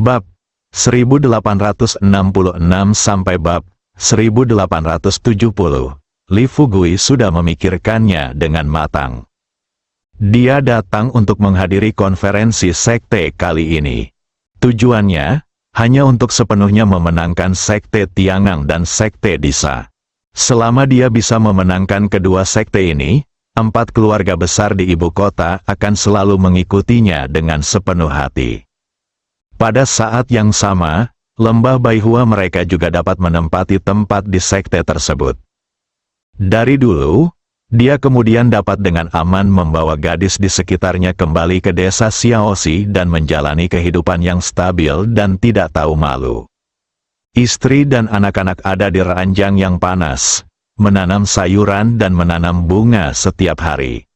Bab 1866 sampai bab 1870. Li Fugui sudah memikirkannya dengan matang. Dia datang untuk menghadiri konferensi sekte kali ini. Tujuannya hanya untuk sepenuhnya memenangkan sekte Tiangang dan sekte Disa. Selama dia bisa memenangkan kedua sekte ini, 4 keluarga besar di ibu kota akan selalu mengikutinya dengan sepenuh hati. Pada saat yang sama, lembah Baihua mereka juga dapat menempati tempat di sekte tersebut. Dari dulu, dia kemudian dapat dengan aman membawa gadis di sekitarnya kembali ke desa Xiaoxi dan menjalani kehidupan yang stabil dan tidak tahu malu. Istri dan anak-anak ada di ranjang yang panas, menanam sayuran dan menanam bunga setiap hari.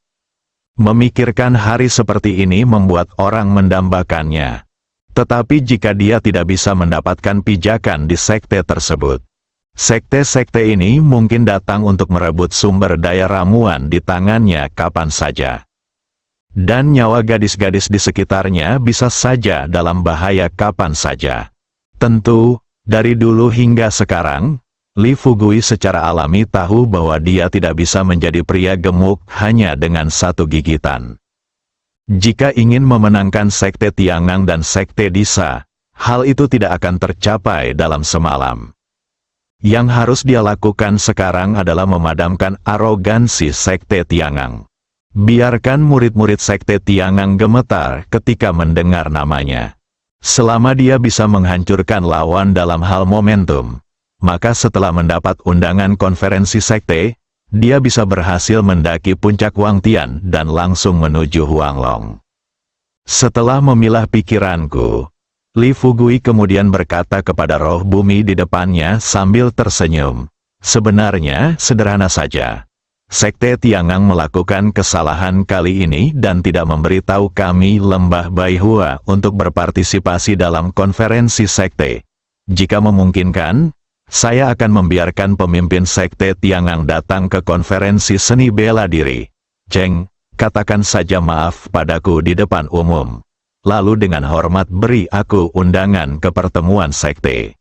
Memikirkan hari seperti ini membuat orang mendambakannya. Tetapi jika dia tidak bisa mendapatkan pijakan di sekte tersebut, sekte-sekte ini mungkin datang untuk merebut sumber daya ramuan di tangannya kapan saja. Dan nyawa gadis-gadis di sekitarnya bisa saja dalam bahaya kapan saja. Tentu, dari dulu hingga sekarang, Li Fugui secara alami tahu bahwa dia tidak bisa menjadi pria gemuk hanya dengan satu gigitan. Jika ingin memenangkan sekte Tiangang dan sekte Disa, hal itu tidak akan tercapai dalam semalam. Yang harus dia lakukan sekarang adalah memadamkan arogansi sekte Tiangang. Biarkan murid-murid sekte Tiangang gemetar ketika mendengar namanya. Selama dia bisa menghancurkan lawan dalam hal momentum, maka setelah mendapat undangan konferensi sekte, dia bisa berhasil mendaki puncak Wangtian dan langsung menuju Huanglong. Setelah memilah pikiranku, Li Fugui kemudian berkata kepada roh bumi di depannya sambil tersenyum. Sebenarnya sederhana saja. Sekte Tiangang melakukan kesalahan kali ini dan tidak memberitahu kami lembah Baihua untuk berpartisipasi dalam konferensi sekte. Jika memungkinkan, saya akan membiarkan pemimpin sekte Tiangang datang ke konferensi seni bela diri. Cheng, katakan saja maaf padaku di depan umum. Lalu dengan hormat beri aku undangan ke pertemuan sekte.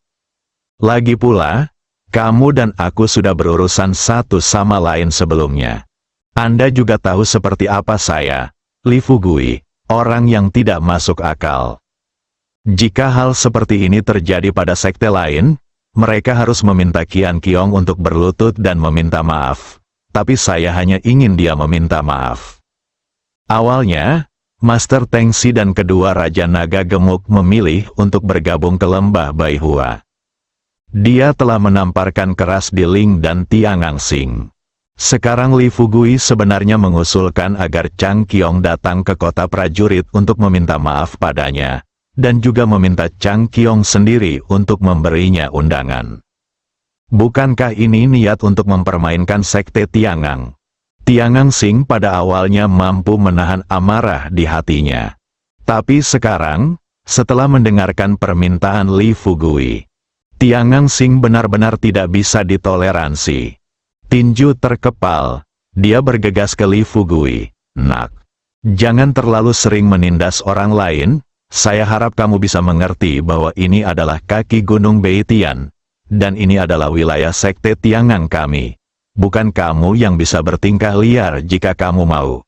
Lagi pula, kamu dan aku sudah berurusan satu sama lain sebelumnya. Anda juga tahu seperti apa saya, Li Fugui, orang yang tidak masuk akal. Jika hal seperti ini terjadi pada sekte lain, mereka harus meminta Qian Qiong untuk berlutut dan meminta maaf. Tapi saya hanya ingin dia meminta maaf. Awalnya, Master Tengxi dan kedua Raja Naga Gemuk memilih untuk bergabung ke lembah Baihua. Dia telah menamparkan keras di Ling dan Tiangang Xing. Sekarang Li Fugui sebenarnya mengusulkan agar Chang Qiong datang ke kota prajurit untuk meminta maaf padanya, dan juga meminta Chang Qiong sendiri untuk memberinya undangan. Bukankah ini niat untuk mempermainkan sekte Tiangang? Tiangang Xing pada awalnya mampu menahan amarah di hatinya. Tapi sekarang, setelah mendengarkan permintaan Li Fugui, Tiangang Xing benar-benar tidak bisa ditoleransi. Tinju terkepal, dia bergegas ke Li Fugui. Nak, jangan terlalu sering menindas orang lain. Saya harap kamu bisa mengerti bahwa ini adalah kaki gunung Beitian, dan ini adalah wilayah sekte Tiangang kami. Bukan kamu yang bisa bertingkah liar jika kamu mau.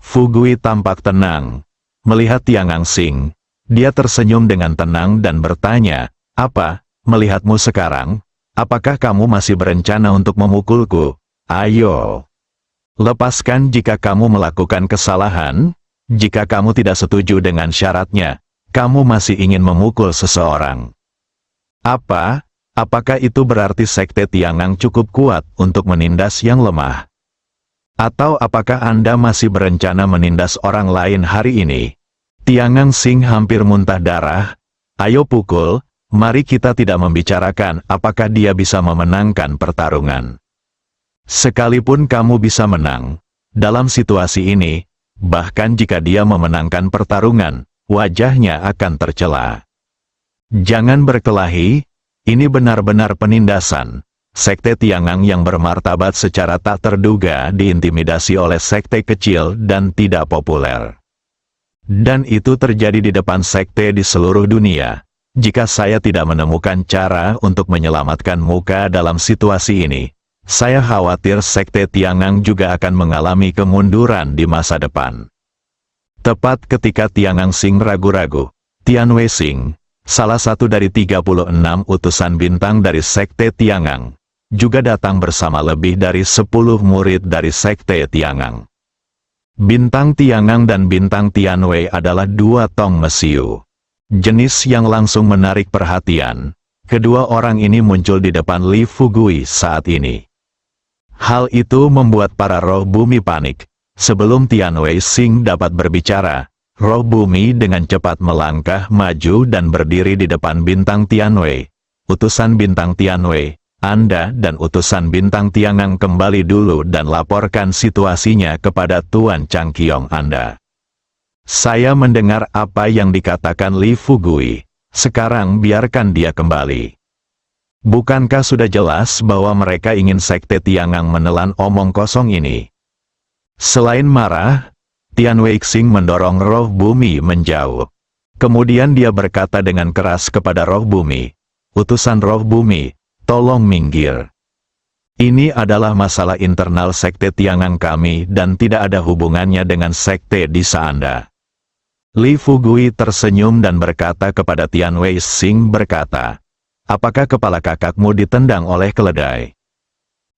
Fugui tampak tenang. Melihat Tiangang Xing, dia tersenyum dengan tenang dan bertanya, "Apa, melihatmu sekarang, apakah kamu masih berencana untuk memukulku? Ayo. Lepaskan jika kamu melakukan kesalahan. Jika kamu tidak setuju dengan syaratnya, kamu masih ingin memukul seseorang. Apa? Apakah itu berarti sekte Tiangang cukup kuat untuk menindas yang lemah? Atau apakah Anda masih berencana menindas orang lain hari ini?" Tiangang Xing hampir muntah darah. "Ayo pukul, mari kita tidak membicarakan apakah dia bisa memenangkan pertarungan. Sekalipun kamu bisa menang, dalam situasi ini, bahkan jika dia memenangkan pertarungan, wajahnya akan tercela. Jangan berkelahi, ini benar-benar penindasan. Sekte Tiangang yang bermartabat secara tak terduga diintimidasi oleh sekte kecil dan tidak populer. Dan itu terjadi di depan sekte di seluruh dunia. Jika saya tidak menemukan cara untuk menyelamatkan muka dalam situasi ini, saya khawatir sekte Tiangang juga akan mengalami kemunduran di masa depan. Tepat ketika Tiangang Xing ragu-ragu, Tian Wei Xing, salah satu dari 36 utusan bintang dari sekte Tiangang, juga datang bersama lebih dari 10 murid dari sekte Tiangang. Bintang Tiangang dan bintang Tianwei adalah dua tong mesiu. Jenis yang langsung menarik perhatian. Kedua orang ini muncul di depan Li Fugui saat ini. Hal itu membuat para roh bumi panik. Sebelum Tian Wei Xing dapat berbicara, roh bumi dengan cepat melangkah maju dan berdiri di depan bintang Tianwei. Utusan bintang Tianwei, Anda dan utusan bintang Tiangang kembali dulu dan laporkan situasinya kepada Tuan Changqiong Anda. Saya mendengar apa yang dikatakan Li Fugui. Sekarang biarkan dia kembali. Bukankah sudah jelas bahwa mereka ingin sekte Tiangang menelan omong kosong ini? Selain marah, Tian Wei Xing mendorong roh bumi menjauh. Kemudian dia berkata dengan keras kepada roh bumi, "Utusan roh bumi, tolong minggir. Ini adalah masalah internal sekte Tiangang kami dan tidak ada hubungannya dengan sekte desa Anda." Li Fugui tersenyum dan berkata kepada Tian Wei Xing berkata, "Apakah kepala kakakmu ditendang oleh keledai?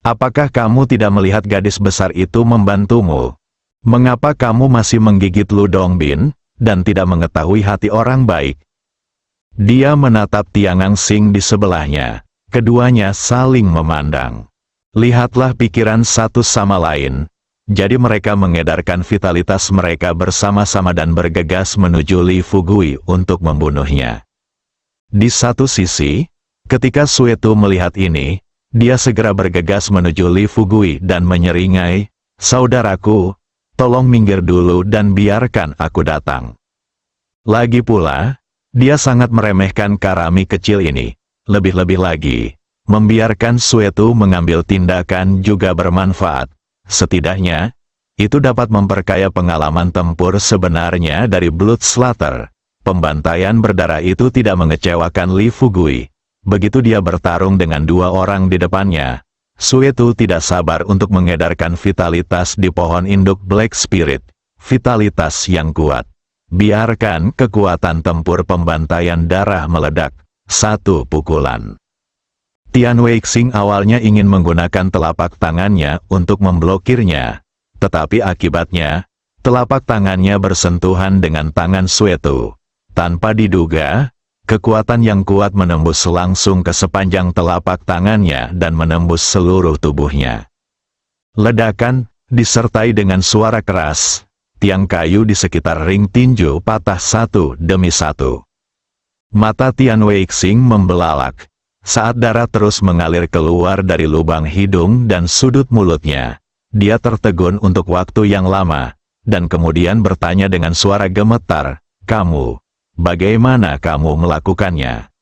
Apakah kamu tidak melihat gadis besar itu membantumu? Mengapa kamu masih menggigit Lu Dongbin, dan tidak mengetahui hati orang baik?" Dia menatap Tiangang Xing di sebelahnya. Keduanya saling memandang. Lihatlah pikiran satu sama lain. Jadi mereka mengedarkan vitalitas mereka bersama-sama dan bergegas menuju Li Fugui untuk membunuhnya. Di satu sisi, ketika Suetu melihat ini, dia segera bergegas menuju Li Fugui dan menyeringai, "Saudaraku, tolong minggir dulu dan biarkan aku datang." Lagi pula, dia sangat meremehkan Karami kecil ini. Lebih-lebih lagi, membiarkan Suetu mengambil tindakan juga bermanfaat. Setidaknya, itu dapat memperkaya pengalaman tempur sebenarnya dari Blood Slaughter. Pembantaian berdarah itu tidak mengecewakan Li Fugui. Begitu dia bertarung dengan dua orang di depannya, Suetu tidak sabar untuk mengedarkan vitalitas di pohon induk Black Spirit. Vitalitas yang kuat. Biarkan kekuatan tempur pembantaian darah meledak. Satu pukulan. Tian Wei Xing awalnya ingin menggunakan telapak tangannya untuk memblokirnya. Tetapi akibatnya, telapak tangannya bersentuhan dengan tangan Suetu. Tanpa diduga, kekuatan yang kuat menembus langsung ke sepanjang telapak tangannya dan menembus seluruh tubuhnya. Ledakan, disertai dengan suara keras, tiang kayu di sekitar ring tinju patah satu demi satu. Mata Tian Wei Xing membelalak, saat darah terus mengalir keluar dari lubang hidung dan sudut mulutnya. Dia tertegun untuk waktu yang lama, dan kemudian bertanya dengan suara gemetar, "Kamu, bagaimana kamu melakukannya?"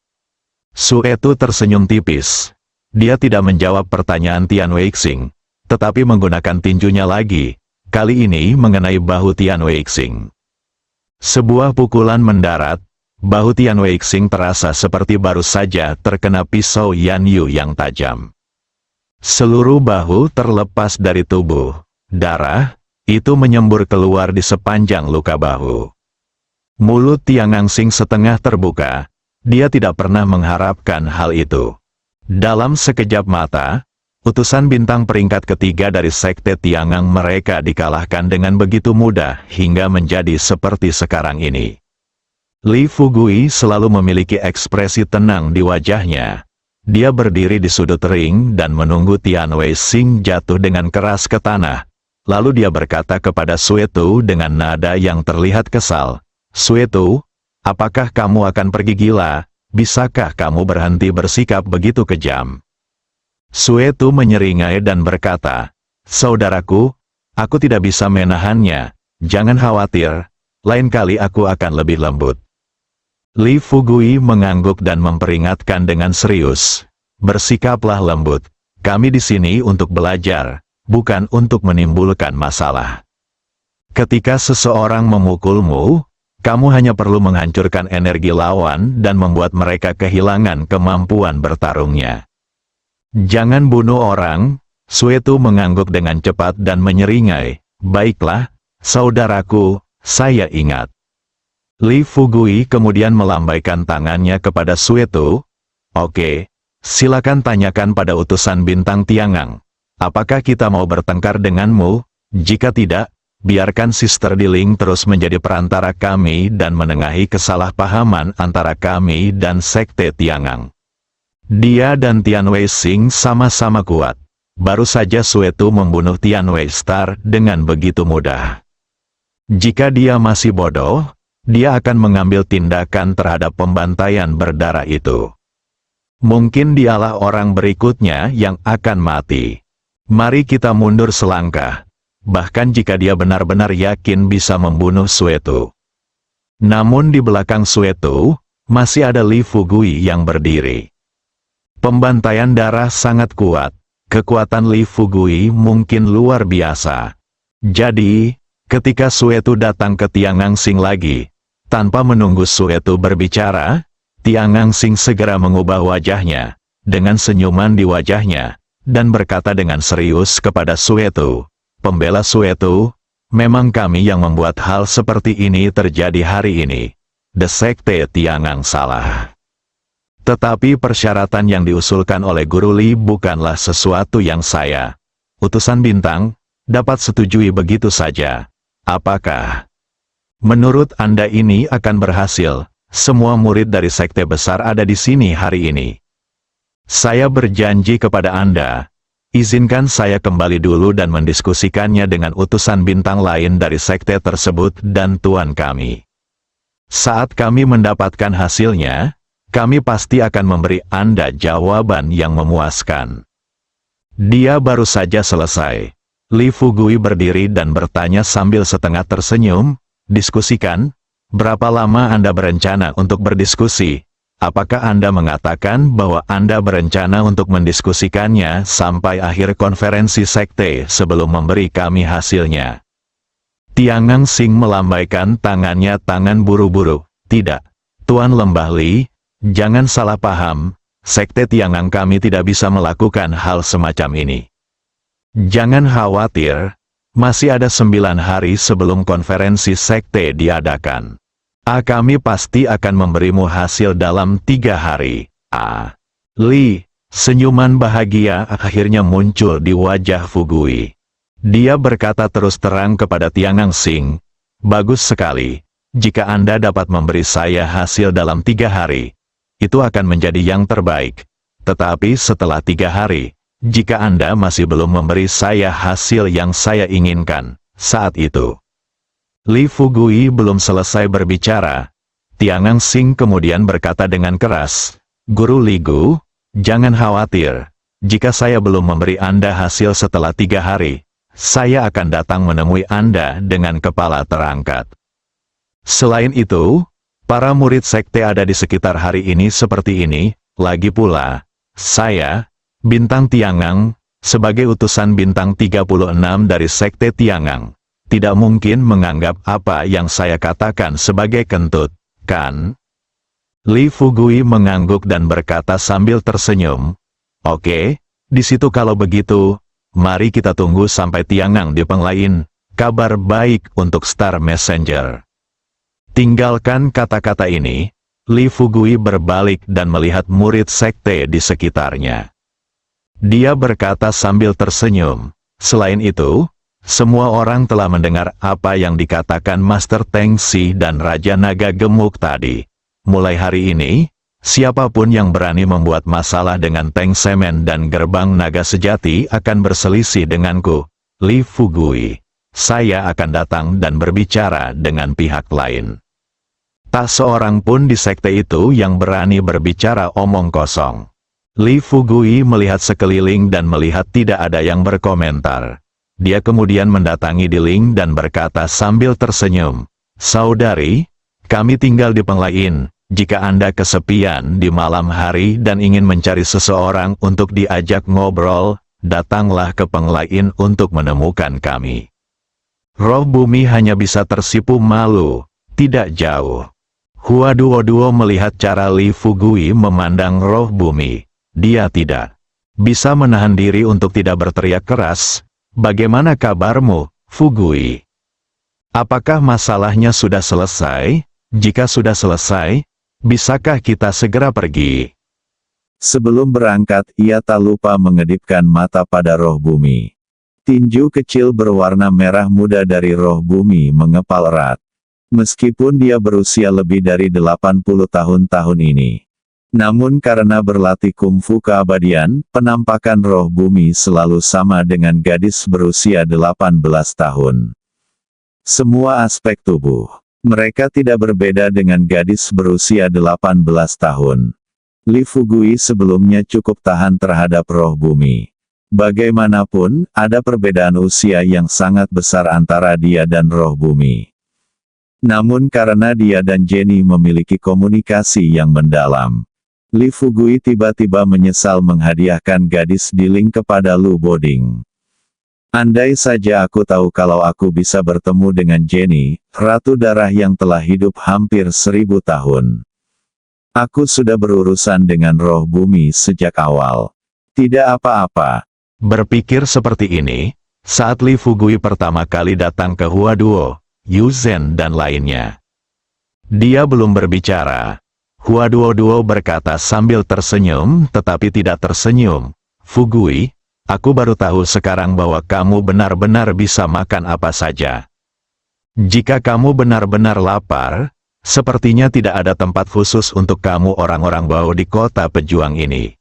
Suetu tersenyum tipis. Dia tidak menjawab pertanyaan Tian Wei Xing, tetapi menggunakan tinjunya lagi, kali ini mengenai bahu Tian Wei Xing. Sebuah pukulan mendarat, bahu Tian Wei Xing terasa seperti baru saja terkena pisau Yan Yu yang tajam. Seluruh bahu terlepas dari tubuh. Darah, itu menyembur keluar di sepanjang luka bahu. Mulut Tiangang Xing setengah terbuka. Dia tidak pernah mengharapkan hal itu. Dalam sekejap mata, utusan bintang peringkat ketiga dari sekte Tiangang mereka dikalahkan dengan begitu mudah hingga menjadi seperti sekarang ini. Li Fugui selalu memiliki ekspresi tenang di wajahnya. Dia berdiri di sudut ring dan menunggu Tian Wei Xing jatuh dengan keras ke tanah. Lalu dia berkata kepada Suetu dengan nada yang terlihat kesal, "Suetu, apakah kamu akan pergi gila? Bisakah kamu berhenti bersikap begitu kejam?" Suetu menyeringai dan berkata, "Saudaraku, aku tidak bisa menahannya. Jangan khawatir, lain kali aku akan lebih lembut." Li Fugui mengangguk dan memperingatkan dengan serius, "Bersikaplah lembut. Kami di sini untuk belajar, bukan untuk menimbulkan masalah. Ketika seseorang memukulmu, Kamu hanya perlu menghancurkan energi lawan dan membuat mereka kehilangan kemampuan bertarungnya. Jangan bunuh orang, Suetu mengangguk dengan cepat dan menyeringai. Baiklah, saudaraku, saya ingat. Li Fugui kemudian melambaikan tangannya kepada Suetu. Oke, silakan tanyakan pada utusan bintang Tiangang. Apakah kita mau bertengkar denganmu? Jika tidak, biarkan Sister Diling terus menjadi perantara kami dan menengahi kesalahpahaman antara kami dan Sekte Tiangang. Dia dan Tian Wei Xing sama-sama kuat. Baru saja Suetu membunuh Tian Wei Star dengan begitu mudah. Jika dia masih bodoh, dia akan mengambil tindakan terhadap pembantaian berdarah itu. Mungkin dialah orang berikutnya yang akan mati. Mari kita mundur selangkah. Bahkan jika dia benar-benar yakin bisa membunuh Suetu. Namun di belakang Suetu, masih ada Li Fugui yang berdiri. Pembantaian darah sangat kuat. Kekuatan Li Fugui mungkin luar biasa. Jadi, ketika Suetu datang ke Tiangang Xing lagi, tanpa menunggu Suetu berbicara, Tiangang Xing segera mengubah wajahnya, dengan senyuman di wajahnya, dan berkata dengan serius kepada Suetu. Pembela Suetu, memang kami yang membuat hal seperti ini terjadi hari ini. The Sekte Tiangang salah. Tetapi persyaratan yang diusulkan oleh Guru Li bukanlah sesuatu yang saya, utusan bintang, dapat setujui begitu saja. Apakah menurut Anda ini akan berhasil? Semua murid dari sekte besar ada di sini hari ini. Saya berjanji kepada Anda. Izinkan saya kembali dulu dan mendiskusikannya dengan utusan bintang lain dari sekte tersebut dan Tuan kami. Saat kami mendapatkan hasilnya, kami pasti akan memberi Anda jawaban yang memuaskan. Dia baru saja selesai. Li Fugui berdiri dan bertanya sambil setengah tersenyum, diskusikan, berapa lama Anda berencana untuk berdiskusi? Apakah Anda mengatakan bahwa Anda berencana untuk mendiskusikannya sampai akhir konferensi sekte sebelum memberi kami hasilnya? Tiangang Xing melambaikan tangannya buru-buru. Tidak, Tuan Lembah Li, jangan salah paham, sekte Tiangang kami tidak bisa melakukan hal semacam ini. Jangan khawatir, masih ada 9 hari sebelum konferensi sekte diadakan. Kami pasti akan memberimu hasil dalam 3 hari. Li, senyuman bahagia akhirnya muncul di wajah Fugui. Dia berkata terus terang kepada Tiangang Xing, bagus sekali, jika Anda dapat memberi saya hasil dalam 3 hari, itu akan menjadi yang terbaik. Tetapi setelah 3 hari, jika Anda masih belum memberi saya hasil yang saya inginkan, saat itu. Li Fugui belum selesai berbicara. Tiangang Xing kemudian berkata dengan keras, Guru Li Gu, jangan khawatir. Jika saya belum memberi Anda hasil setelah 3 hari, saya akan datang menemui Anda dengan kepala terangkat. Selain itu, para murid sekte ada di sekitar hari ini seperti ini. Lagi pula, saya, Bintang Tiangang, sebagai utusan bintang 36 dari sekte Tiangang, tidak mungkin menganggap apa yang saya katakan sebagai kentut, kan? Li Fugui mengangguk dan berkata sambil tersenyum. Oke, di situ kalau begitu, mari kita tunggu sampai Tiangang di Penglain. Kabar baik untuk Star Messenger. Tinggalkan kata-kata ini, Li Fugui berbalik dan melihat murid sekte di sekitarnya. Dia berkata sambil tersenyum. Selain itu, semua orang telah mendengar apa yang dikatakan Master Teng Xi dan Raja Naga Gemuk tadi. Mulai hari ini, siapapun yang berani membuat masalah dengan Teng Semen dan Gerbang Naga Sejati akan berselisih denganku, Li Fugui. Saya akan datang dan berbicara dengan pihak lain. Tak seorang pun di sekte itu yang berani berbicara omong kosong. Li Fugui melihat sekeliling dan melihat tidak ada yang berkomentar. Dia kemudian mendatangi Diling dan berkata sambil tersenyum, Saudari, kami tinggal di Penglain. Jika Anda kesepian di malam hari dan ingin mencari seseorang untuk diajak ngobrol, datanglah ke Penglain untuk menemukan kami. Roh bumi hanya bisa tersipu malu, Tidak jauh. Hua Duo melihat cara Li Fugui memandang roh bumi. Dia tidak bisa menahan diri untuk tidak berteriak keras. Bagaimana kabarmu, Fugui? Apakah masalahnya sudah selesai? Jika sudah selesai, bisakah kita segera pergi? Sebelum berangkat, ia tak lupa mengedipkan mata pada roh bumi. Tinju kecil berwarna merah muda dari roh bumi mengepal erat. Meskipun dia berusia lebih dari 80 tahun ini. Namun karena berlatih kungfu keabadian, penampakan roh bumi selalu sama dengan gadis berusia 18 tahun. Semua aspek tubuh mereka tidak berbeda dengan gadis berusia 18 tahun. Li Fugui sebelumnya cukup tahan terhadap roh bumi. Bagaimanapun, ada perbedaan usia yang sangat besar antara dia dan roh bumi. Namun karena dia dan Jenny memiliki komunikasi yang mendalam, Li Fugui tiba-tiba menyesal menghadiahkan gadis Diling kepada Lu Boding. Andai saja aku tahu kalau aku bisa bertemu dengan Jenny, Ratu Darah yang telah hidup hampir 1000 tahun. Aku sudah berurusan dengan roh bumi sejak awal. Tidak apa-apa. Berpikir seperti ini, saat Li Fugui pertama kali datang ke Hua Duo, Yu Zhen dan lainnya. Dia belum berbicara. Hua Duo berkata sambil tersenyum tetapi tidak tersenyum. Fugui, aku baru tahu sekarang bahwa kamu benar-benar bisa makan apa saja. Jika kamu benar-benar lapar, sepertinya tidak ada tempat khusus untuk kamu orang-orang bau di kota pejuang ini.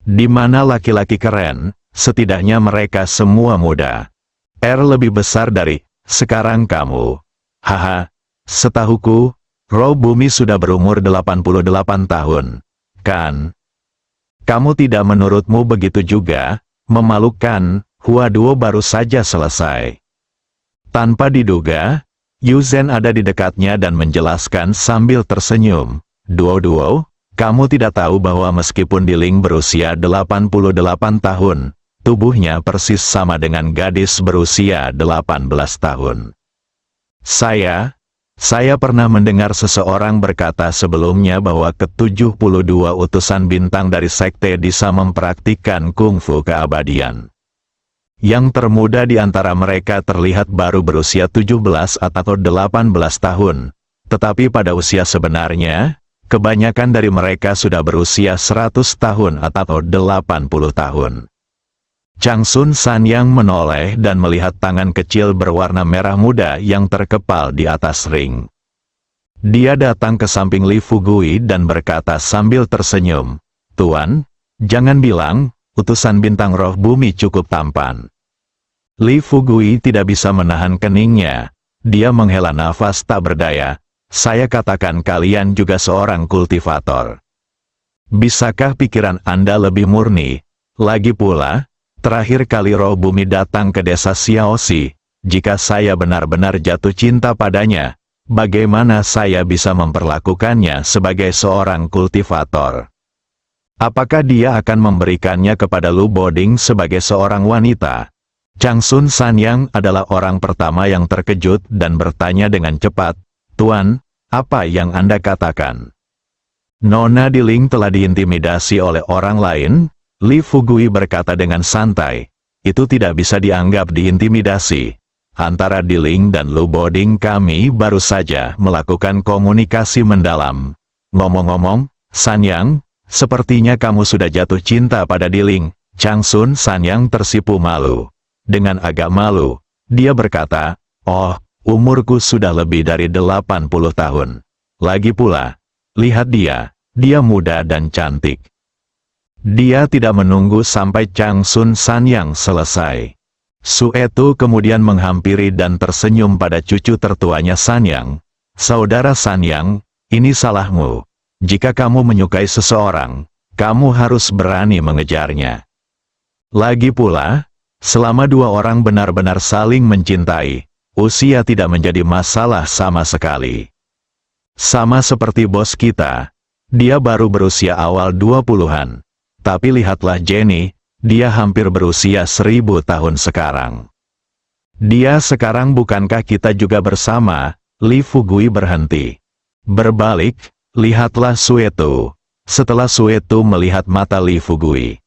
Di mana laki-laki keren, setidaknya mereka semua muda. Lebih besar dari sekarang kamu. Haha, setahuku, roh bumi sudah berumur 88 tahun. Kan? Kamu tidak menurutmu begitu juga? Memalukan, Hua Duo baru saja selesai. Tanpa diduga, Yu Zhen ada di dekatnya dan menjelaskan sambil tersenyum. Duo, kamu tidak tahu bahwa meskipun Diling berusia 88 tahun, tubuhnya persis sama dengan gadis berusia 18 tahun. Saya pernah mendengar seseorang berkata sebelumnya bahwa ke-72 utusan bintang dari sekte bisa mempraktikkan kungfu keabadian. Yang termuda di antara mereka terlihat baru berusia 17 atau 18 tahun, tetapi pada usia sebenarnya, kebanyakan dari mereka sudah berusia 100 tahun atau 80 tahun. Chang Sun Sanyang menoleh dan melihat tangan kecil berwarna merah muda yang terkepal di atas ring. Dia datang ke samping Li Fugui dan berkata sambil tersenyum, "Tuan, jangan bilang, utusan bintang roh bumi cukup tampan." Li Fugui tidak bisa menahan keningnya. Dia menghela nafas tak berdaya. Saya katakan kalian juga seorang kultivator. Bisakah pikiran Anda lebih murni? Lagi pula, terakhir kali roh bumi datang ke desa Xiaoxi, jika saya benar-benar jatuh cinta padanya, bagaimana saya bisa memperlakukannya sebagai seorang kultivator? Apakah dia akan memberikannya kepada Lu Boding sebagai seorang wanita? Chang Sun Sanyang adalah orang pertama yang terkejut dan bertanya dengan cepat, "Tuan, apa yang Anda katakan?" Nona Diling telah diintimidasi oleh orang lain? Li Fugui berkata dengan santai, "Itu tidak bisa dianggap diintimidasi. Antara Diling dan Lu Boding kami baru saja melakukan komunikasi mendalam. Ngomong-ngomong, Sanyang, sepertinya kamu sudah jatuh cinta pada Diling." Chang Sun Sanyang tersipu malu. Dengan agak malu, dia berkata, "Oh, umurku sudah lebih dari 80 tahun. Lagi pula, lihat dia muda dan cantik." Dia tidak menunggu sampai Chang Sun Sanyang selesai. Su Etu kemudian menghampiri dan tersenyum pada cucu tertuanya Sanyang. "Saudara Sanyang, ini salahmu. Jika kamu menyukai seseorang, kamu harus berani mengejarnya. Lagi pula, selama dua orang benar-benar saling mencintai, usia tidak menjadi masalah sama sekali. Sama seperti bos kita, dia baru berusia awal 20-an. Tapi lihatlah Jenny, dia hampir berusia 1000 tahun sekarang. Dia sekarang bukankah kita juga bersama?" Li Fugui berhenti. Berbalik, lihatlah Suetu. Setelah Suetu melihat mata Li Fugui,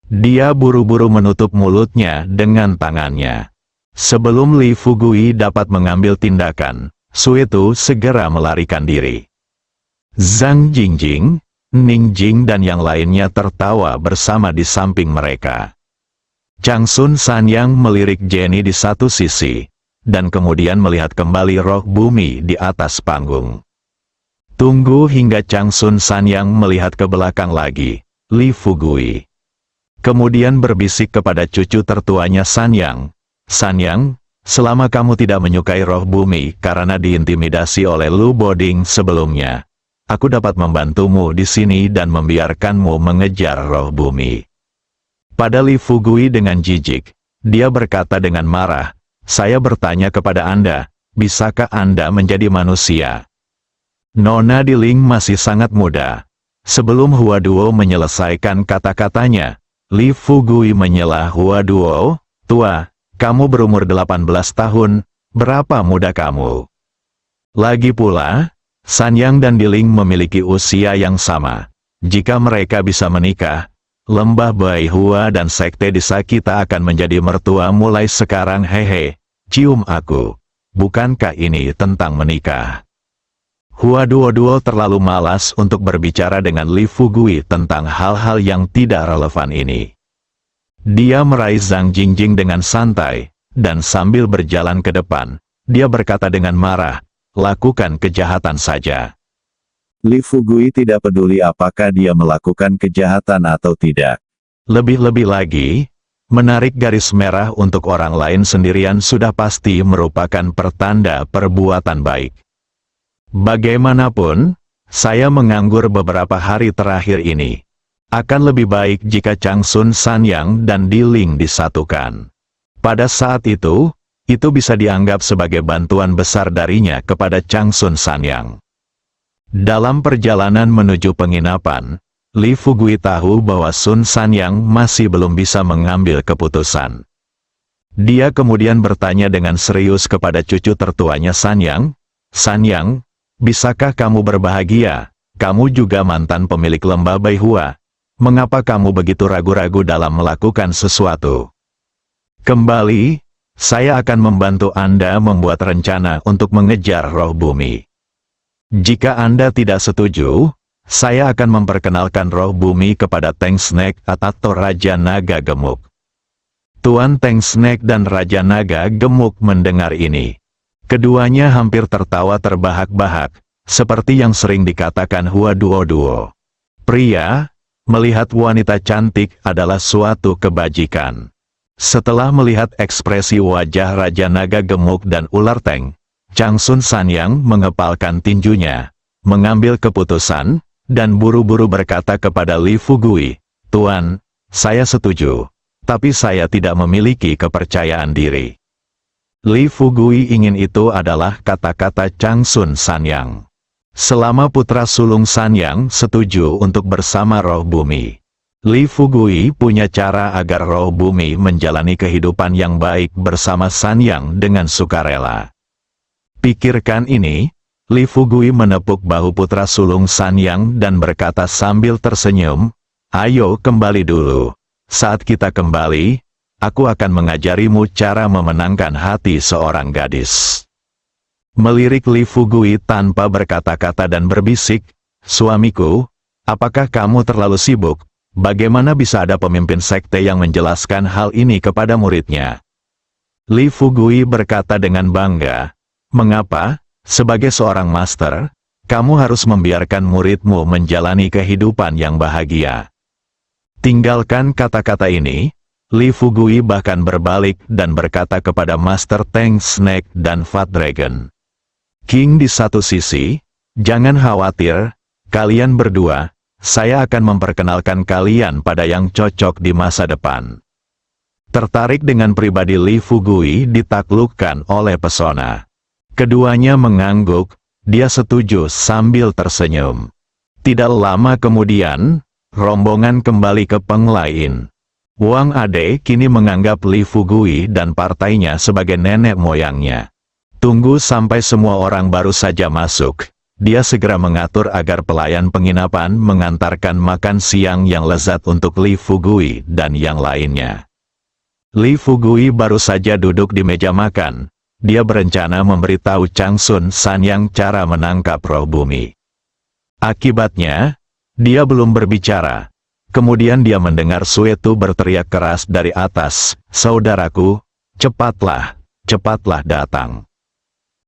dia buru-buru menutup mulutnya dengan tangannya. Sebelum Li Fugui dapat mengambil tindakan, Suetu segera melarikan diri. Zhang Jingjing, Ning Jing dan yang lainnya tertawa bersama di samping mereka. Changsun Sanyang melirik Jenny di satu sisi, dan kemudian melihat kembali roh bumi di atas panggung. Tunggu hingga Changsun Sanyang melihat ke belakang lagi, Li Fugui kemudian berbisik kepada cucu tertuanya Sanyang. Sanyang, selama kamu tidak menyukai roh bumi karena diintimidasi oleh Lu Boding sebelumnya, aku dapat membantumu di sini dan membiarkanmu mengejar roh bumi. Pada Li Fugui dengan jijik, dia berkata dengan marah, saya bertanya kepada Anda, bisakah Anda menjadi manusia? Nona Diling masih sangat muda. Sebelum Hua Duo menyelesaikan kata-katanya, Li Fugui menyela Hua Duo, tua, kamu berumur 18 tahun, berapa muda kamu? Lagi pula, Sanyang dan Diling memiliki usia yang sama. Jika mereka bisa menikah, Lembah Bai Hua dan Sekte Desa kita akan menjadi mertua mulai sekarang. Hehe, cium aku. Bukankah ini tentang menikah? Hua Duo terlalu malas untuk berbicara dengan Li Fugui tentang hal-hal yang tidak relevan ini. Dia meraih Zhang Jingjing dengan santai, dan sambil berjalan ke depan, dia berkata dengan marah, lakukan kejahatan saja. Li Fugui tidak peduli apakah dia melakukan kejahatan atau tidak. Lebih-lebih lagi, menarik garis merah untuk orang lain sendirian sudah pasti merupakan pertanda perbuatan baik. Bagaimanapun, saya menganggur beberapa hari terakhir ini. Akan lebih baik jika Changsun Sanyang dan Diling disatukan. Pada saat itu bisa dianggap sebagai bantuan besar darinya kepada Changsun Sanyang. Dalam perjalanan menuju penginapan, Li Fugui tahu bahwa Sun Sanyang masih belum bisa mengambil keputusan. Dia kemudian bertanya dengan serius kepada cucu tertuanya Sanyang, Sanyang, bisakah kamu berbahagia? Kamu juga mantan pemilik Lembah Bai Hua. Mengapa kamu begitu ragu-ragu dalam melakukan sesuatu? Kembali, saya akan membantu Anda membuat rencana untuk mengejar roh bumi. Jika Anda tidak setuju, saya akan memperkenalkan roh bumi kepada Teng Snake atau Raja Naga Gemuk. Tuan Teng Snake dan Raja Naga Gemuk mendengar ini. Keduanya hampir tertawa terbahak-bahak, seperti yang sering dikatakan Hua Duo. Pria, melihat wanita cantik adalah suatu kebajikan. Setelah melihat ekspresi wajah Raja Naga Gemuk dan Ular Teng, Changsun Sanyang mengepalkan tinjunya, mengambil keputusan, dan buru-buru berkata kepada Li Fugui, Tuan, saya setuju, tapi saya tidak memiliki kepercayaan diri. Li Fugui ingin itu adalah kata-kata Changsun Sanyang. Selama putra sulung Sanyang setuju untuk bersama roh bumi, Li Fugui punya cara agar roh bumi menjalani kehidupan yang baik bersama Sanyang dengan sukarela. Pikirkan ini, Li Fugui menepuk bahu putra sulung Sanyang dan berkata sambil tersenyum, ayo kembali dulu. Saat kita kembali, aku akan mengajarimu cara memenangkan hati seorang gadis. Melirik Li Fugui tanpa berkata-kata dan berbisik, suamiku, apakah kamu terlalu sibuk? Bagaimana bisa ada pemimpin sekte yang menjelaskan hal ini kepada muridnya? Li Fugui berkata dengan bangga, mengapa, sebagai seorang master, kamu harus membiarkan muridmu menjalani kehidupan yang bahagia? Tinggalkan kata-kata ini, Li Fugui bahkan berbalik dan berkata kepada Master Teng Snake dan Fat Dragon. King di satu sisi, jangan khawatir, kalian berdua, saya akan memperkenalkan kalian pada yang cocok di masa depan. Tertarik dengan pribadi Li Fugui ditaklukkan oleh pesona. Keduanya mengangguk, dia setuju sambil tersenyum. Tidak lama kemudian, rombongan kembali ke Penglain. Wang Ade kini menganggap Li Fugui dan partainya sebagai nenek moyangnya. Tunggu sampai semua orang baru saja masuk. Dia segera mengatur agar pelayan penginapan mengantarkan makan siang yang lezat untuk Li Fugui dan yang lainnya. Li Fugui baru saja duduk di meja makan. Dia berencana memberitahu Chang Sun Sanyang cara menangkap roh bumi. Akibatnya, dia belum berbicara. Kemudian dia mendengar Suetu berteriak keras dari atas, "Saudaraku, cepatlah, cepatlah datang."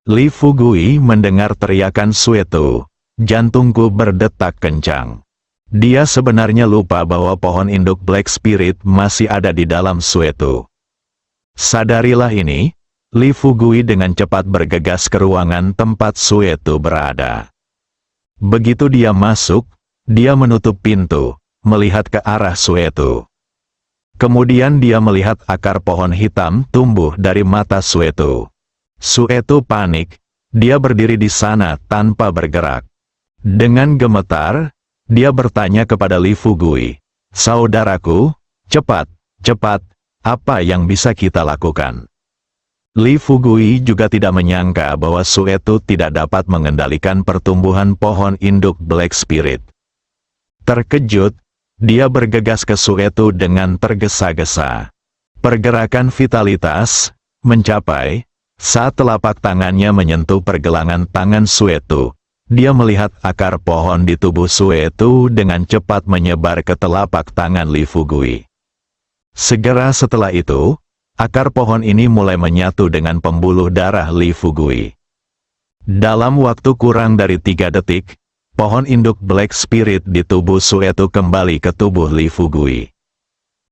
Li Fugui mendengar teriakan Suetu. Jantungku berdetak kencang. Dia sebenarnya lupa bahwa pohon induk Black Spirit masih ada di dalam Suetu. Sadarilah ini, Li Fugui dengan cepat bergegas ke ruangan tempat Suetu berada. Begitu dia masuk, dia menutup pintu, melihat ke arah Suetu. Kemudian dia melihat akar pohon hitam tumbuh dari mata Suetu. Suetu panik, dia berdiri di sana tanpa bergerak. Dengan gemetar, dia bertanya kepada Li Fugui, "Saudaraku, cepat, cepat, apa yang bisa kita lakukan?" Li Fugui juga tidak menyangka bahwa Suetu tidak dapat mengendalikan pertumbuhan pohon induk Black Spirit. Terkejut, dia bergegas ke Suetu dengan tergesa-gesa. Pergerakan vitalitas mencapai. Saat telapak tangannya menyentuh pergelangan tangan Suetu, dia melihat akar pohon di tubuh Suetu dengan cepat menyebar ke telapak tangan Li Fugui. Segera setelah itu, akar pohon ini mulai menyatu dengan pembuluh darah Li Fugui. Dalam waktu kurang dari 3 detik, pohon induk Black Spirit di tubuh Suetu kembali ke tubuh Li Fugui.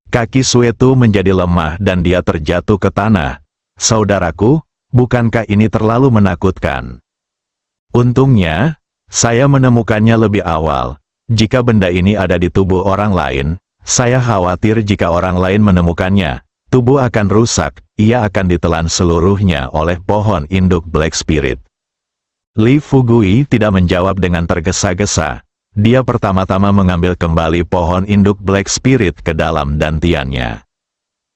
Kaki Suetu menjadi lemah dan dia terjatuh ke tanah. "Saudaraku, bukankah ini terlalu menakutkan? Untungnya, saya menemukannya lebih awal. Jika benda ini ada di tubuh orang lain, saya khawatir jika orang lain menemukannya, tubuh akan rusak, ia akan ditelan seluruhnya oleh pohon induk Black Spirit." Li Fugui tidak menjawab dengan tergesa-gesa. Dia pertama-tama mengambil kembali pohon induk Black Spirit ke dalam dantiannya.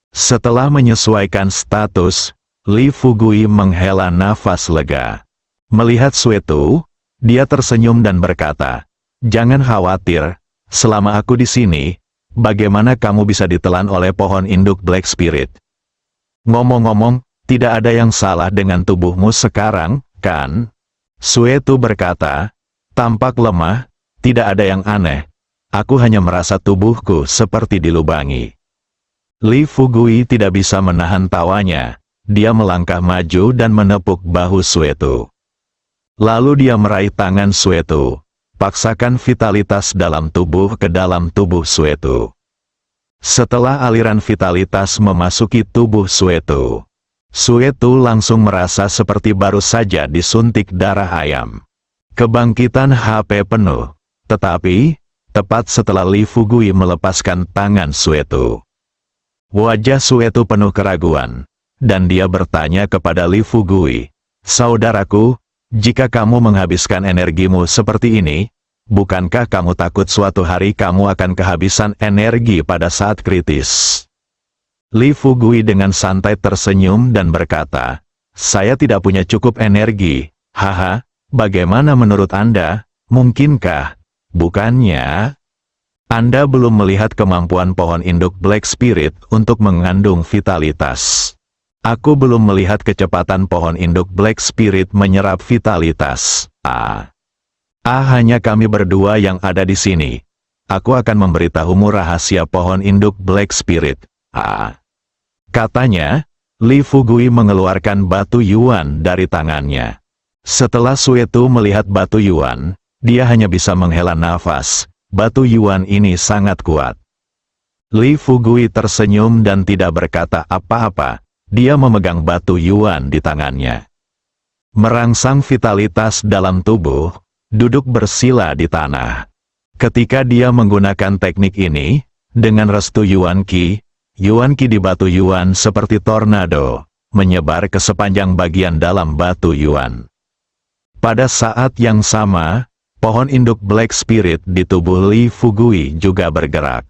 Setelah menyesuaikan status, Li Fugui menghela nafas lega. Melihat Suetu, dia tersenyum dan berkata, "Jangan khawatir, selama aku di sini, bagaimana kamu bisa ditelan oleh pohon induk Black Spirit? Ngomong-ngomong, tidak ada yang salah dengan tubuhmu sekarang, kan?" Suetu berkata, "Tampak lemah, tidak ada yang aneh. Aku hanya merasa tubuhku seperti dilubangi." Li Fugui tidak bisa menahan tawanya. Dia melangkah maju dan menepuk bahu Suetu. Lalu dia meraih tangan Suetu. Paksakan vitalitas dalam tubuh ke dalam tubuh Suetu. Setelah aliran vitalitas memasuki tubuh Suetu, Suetu langsung merasa seperti baru saja disuntik darah ayam. Kebangkitan HP penuh. Tetapi, tepat setelah Li Fugui melepaskan tangan Suetu, wajah Suetu penuh keraguan. Dan dia bertanya kepada Li Fugui, "Saudaraku, jika kamu menghabiskan energimu seperti ini, bukankah kamu takut suatu hari kamu akan kehabisan energi pada saat kritis?" Li Fugui dengan santai tersenyum dan berkata, "Saya tidak punya cukup energi. Haha, bagaimana menurut Anda? Mungkinkah? Bukannya Anda belum melihat kemampuan pohon induk Black Spirit untuk mengandung vitalitas. Aku belum melihat kecepatan pohon induk Black Spirit menyerap vitalitas. Hanya kami berdua yang ada di sini. Aku akan memberitahumu rahasia pohon induk Black Spirit." Katanya, Li Fugui mengeluarkan batu Yuan dari tangannya. Setelah Suetu melihat batu Yuan, dia hanya bisa menghela nafas. Batu Yuan ini sangat kuat. Li Fugui tersenyum dan tidak berkata apa-apa. Dia memegang batu Yuan di tangannya. Merangsang vitalitas dalam tubuh, duduk bersila di tanah. Ketika dia menggunakan teknik ini, dengan restu Yuan Qi di batu Yuan seperti tornado, menyebar ke sepanjang bagian dalam batu Yuan. Pada saat yang sama, pohon induk Black Spirit di tubuh Li Fugui juga bergerak.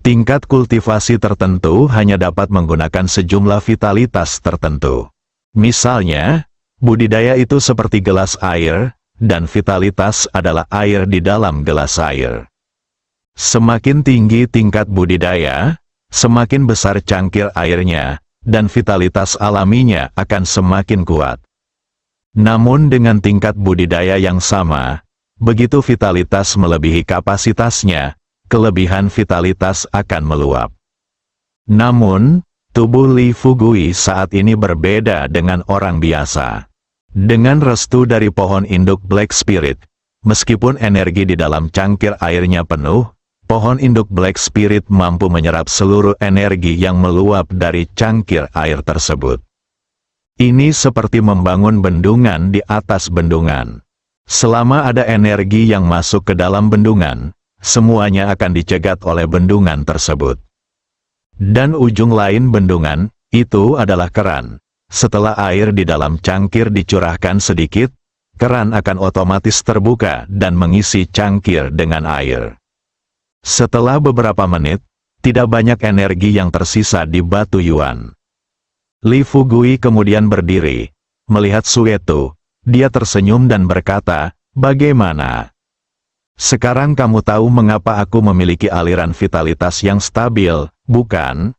Tingkat kultivasi tertentu hanya dapat menggunakan sejumlah vitalitas tertentu. Misalnya, Budidaya itu seperti gelas air, dan vitalitas adalah air di dalam gelas air. Semakin tinggi tingkat budidaya, semakin besar cangkir airnya, dan vitalitas alaminya akan semakin kuat. Namun dengan tingkat budidaya yang sama, begitu vitalitas melebihi kapasitasnya, kelebihan vitalitas akan meluap. Namun, tubuh Li Fugui saat ini berbeda dengan orang biasa. Dengan restu dari pohon induk Black Spirit, meskipun energi di dalam cangkir airnya penuh, pohon induk Black Spirit mampu menyerap seluruh energi yang meluap dari cangkir air tersebut. Ini seperti membangun bendungan di atas bendungan. Selama ada energi yang masuk ke dalam bendungan, semuanya akan dicegat oleh bendungan tersebut. Dan ujung lain bendungan, itu adalah keran. Setelah air di dalam cangkir dicurahkan sedikit, keran akan otomatis terbuka dan mengisi cangkir dengan air. Setelah beberapa menit, tidak banyak energi yang tersisa di batu Yuan. Li Fugui kemudian berdiri, melihat Sueto. Dia tersenyum dan berkata, "Bagaimana? Sekarang kamu tahu mengapa aku memiliki aliran vitalitas yang stabil, bukan?